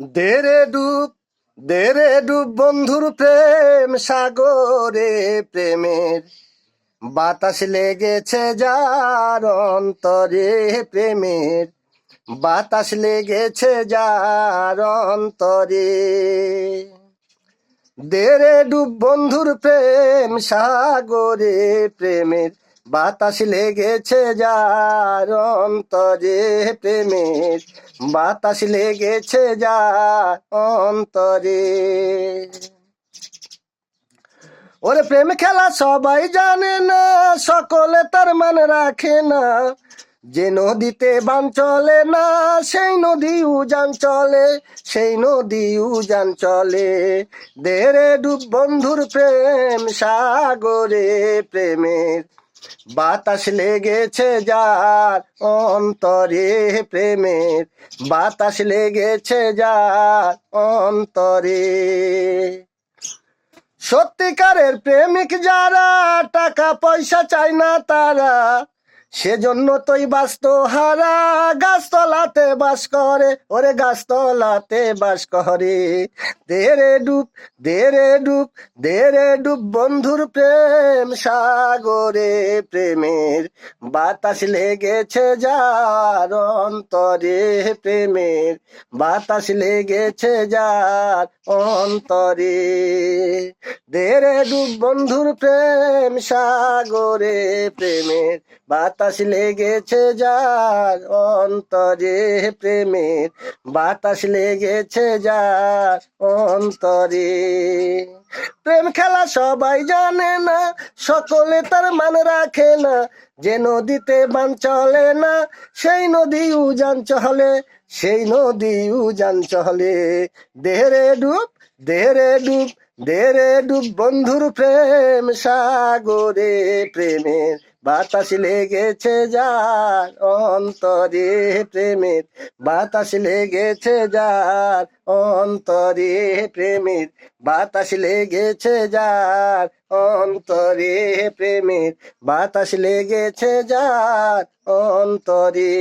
দে রে ডুব বন্ধুর প্রেম সাগরে, প্রেমের বাতাস লেগেছে যার অন্তরে, প্রেমের বাতাস লেগেছে যার অন্তরে। দে রে ডুব বন্ধুর প্রেম সাগরে, প্রেমের বাতাস লেগেছে যার অন্তরে, প্রেমের বাতাস লেগেছে যার অন্তরে। ওরে প্রেম খেলা সবাই জানে না, সকলে তার মান রাখে না। যে নদীতে বান চলে না, সেই নদী উজান চলে, সেই নদী উজান চলে। দে রে ডুব বন্ধুর প্রেম সাগরে, প্রেমের বাতাস লেগেছে যার অন্তরে, প্রেমের বাতাস লেগেছে যার অন্তরে। সত্যিকারের প্রেমিক যারা, টাকা পয়সা চায় না তারা, সেজন্য তোই বাস্ত হারা, গাছতলাতে বাস করে, ওরে গাছতলাতে বাস করে। দে রে ডুব বন্ধুর প্রেম সাগরে, প্রেমের বাতাস লেগেছে যার অন্তরে, প্রেমের বাতাস লেগেছে যার অন্তরে। দে রে ডুব বন্ধুর প্রেম সাগরে, প্রেমের বাতাস লেগেছে যার অন্তরে, প্রেমের বাতাস লেগেছে যার অন্তরে। প্রেম খেলা সবাই জানে না, সকলে তার মান রাখে না। যে নদীতে বান চলে না, সেই নদী উজান চলে, সেই নদী উজান চলে। দে রে ডুব দে রে ডুব বন্ধুর প্রেম সাগরে, প্রেমের বাতাস লেগেছে যার অন্তরে, প্রেমের বাতাস লেগেছে যার অন্তরে, প্রেমের বাতাস লেগেছে যার অন্তরে, প্রেমের বাতাস লেগেছে যার অন্তরে।